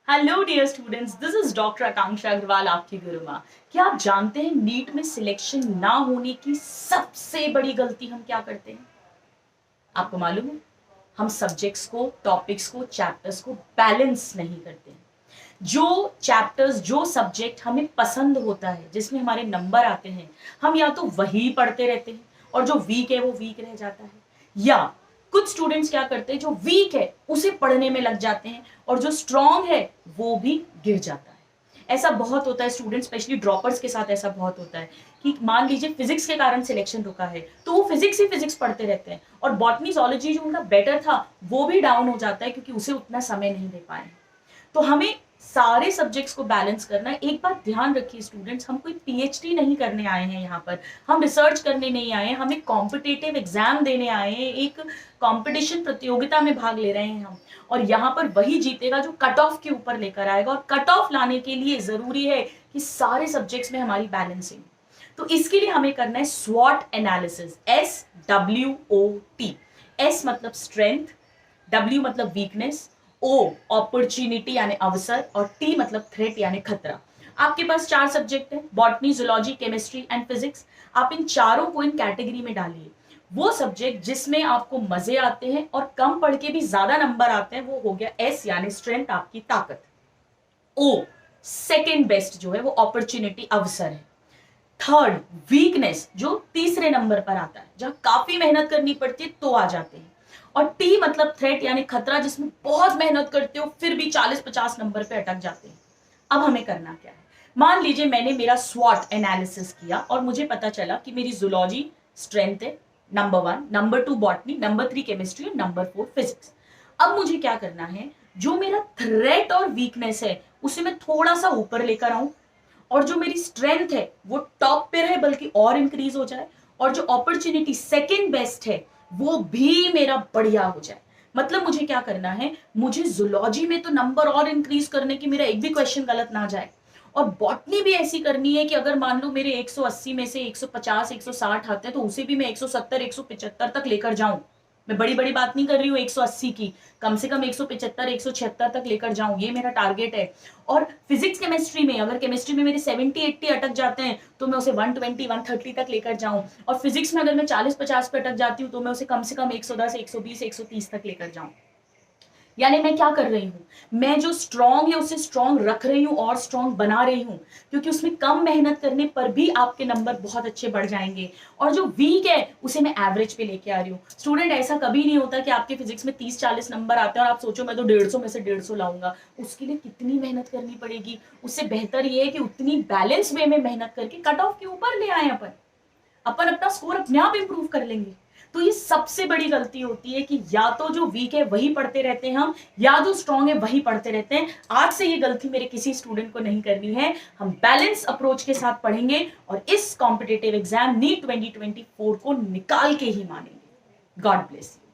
Hello dear students, this is doctor Akanksha Agrawal, आपकी गुरु माँ। क्या आप जानते हैं नीट में सिलेक्शन ना होने की सबसे बड़ी गलती हम क्या करते हैं? आपको मालूम है? हम सब्जेक्ट्स को, टॉपिक्स को, चैप्टर्स को बैलेंस नहीं करते हैं। जो चैप्टर्स, जो सब्जेक्ट हमें पसंद होता है, जिसमें हमारे नंबर आते हैं, हम या तो वही पढ़ते रहते हैं और जो वीक है वो वीक रह जाता है, या कुछ स्टूडेंट्स क्या करते हैं, जो वीक है उसे पढ़ने में लग जाते हैं और जो स्ट्रांग है वो भी गिर जाता है। ऐसा बहुत होता है स्टूडेंट, स्पेशली ड्रॉपर्स के साथ ऐसा बहुत होता है कि मान लीजिए फिजिक्स के कारण सिलेक्शन रुका है तो वो फिजिक्स ही फिजिक्स पढ़ते रहते हैं और बॉटनी जोलॉजी जो उनका बेटर था वो भी डाउन हो जाता है क्योंकि उसे उतना समय नहीं दे पाए। तो हमें सारे सब्जेक्ट्स को बैलेंस करना है। एक बात ध्यान रखिए स्टूडेंट्स, हम कोई पीएचडी नहीं करने आए हैं यहाँ पर, हम रिसर्च करने नहीं आए हैं, हम एक कॉम्पिटेटिव एग्जाम देने आए हैं, एक कंपटीशन प्रतियोगिता में भाग ले रहे हैं हम। और यहाँ पर वही जीतेगा जो कट ऑफ के ऊपर लेकर आएगा, और कट ऑफ लाने के लिए जरूरी है कि सारे सब्जेक्ट्स में हमारी बैलेंसिंग। तो इसके लिए हमें करना है स्वॉट एनालिसिस, SWOT। एस मतलब स्ट्रेंथ, W मतलब वीकनेस, O अपॉर्चुनिटी यानी अवसर, और T मतलब थ्रेट यानी खतरा। आपके पास 4 सब्जेक्ट है, botany, zoology, chemistry and physics. आप इन चारों को इन कैटेगरी में डालिए। वो सब्जेक्ट जिसमें आपको मजे आते हैं और कम पढ़ के भी ज्यादा नंबर आते हैं वो हो गया S यानी स्ट्रेंथ, आपकी ताकत। O सेकेंड बेस्ट जो है वो अपॉर्चुनिटी, अवसर है। थर्ड वीकनेस जो तीसरे नंबर पर आता है, जहां काफी मेहनत करनी पड़ती है तो आ जाते हैं। और टी मतलब थ्रेट यानी खतरा, जिसमें बहुत मेहनत करते हो फिर भी 40-50 नंबर पे अटक जाते हैं। अब हमें करना क्या है? मान लीजिए मैंने मेरा स्वॉट एनालिसिस किया और मुझे पता चला कि मेरी जूलॉजी स्ट्रेंथ है number 1, number 2 botany, number 3 chemistry और नंबर 4 फिजिक्स। अब मुझे क्या करना है, जो मेरा थ्रेट और वीकनेस है उसे मैं थोड़ा सा ऊपर लेकर आऊं, और जो मेरी स्ट्रेंथ है वो टॉप पे रहे बल्कि और इंक्रीज हो जाए, और जो अपॉर्चुनिटी सेकंड बेस्ट है वो भी मेरा बढ़िया हो जाए। मतलब मुझे क्या करना है, मुझे जूलॉजी में तो नंबर और इंक्रीज करने की, मेरा एक भी क्वेश्चन गलत ना जाए। और बॉटनी भी ऐसी करनी है कि अगर मान लो मेरे 180 में से 150 160 आते हैं तो उसे भी मैं 170 175 तक लेकर जाऊं। मैं बड़ी बड़ी बात नहीं कर रही हूँ 180 की, कम से कम 175 176 तक लेकर जाऊं, ये मेरा टारगेट है। और फिजिक्स केमिस्ट्री में, अगर केमिस्ट्री में मेरे 70-80 अटक जाते हैं तो मैं उसे 120 130 तक लेकर जाऊं, और फिजिक्स में अगर मैं 40-50 पे अटक जाती हूँ तो मैं उसे कम से कम 110 120 130 तक लेकर जाऊं। यानी मैं क्या कर रही हूँ, मैं जो स्ट्रांग है उसे स्ट्रांग रख रही हूँ और स्ट्रांग बना रही हूँ, क्योंकि उसमें कम मेहनत करने पर भी आपके नंबर बहुत अच्छे बढ़ जाएंगे। और जो वीक है उसे मैं एवरेज पे लेके आ रही हूँ। स्टूडेंट, ऐसा कभी नहीं होता कि आपके फिजिक्स में 30-40 नंबर आते हैं और आप सोचो मैं तो 150 में से 150 लाऊंगा। उसके लिए कितनी मेहनत करनी पड़ेगी। उससे बेहतर ये है कि उतनी बैलेंस वे में मेहनत करके कट ऑफ के ऊपर ले आए अपन अपन अपना स्कोर अपने आप इंप्रूव कर लेंगे। तो ये सबसे बड़ी गलती होती है कि या तो जो वीक है वही पढ़ते रहते हैं हम, या जो स्ट्रांग है वही पढ़ते रहते हैं। आज से ये गलती मेरे किसी स्टूडेंट को नहीं करनी है। हम बैलेंस अप्रोच के साथ पढ़ेंगे और इस कॉम्पिटेटिव एग्जाम नीट 2024 को निकाल के ही मानेंगे। God bless you.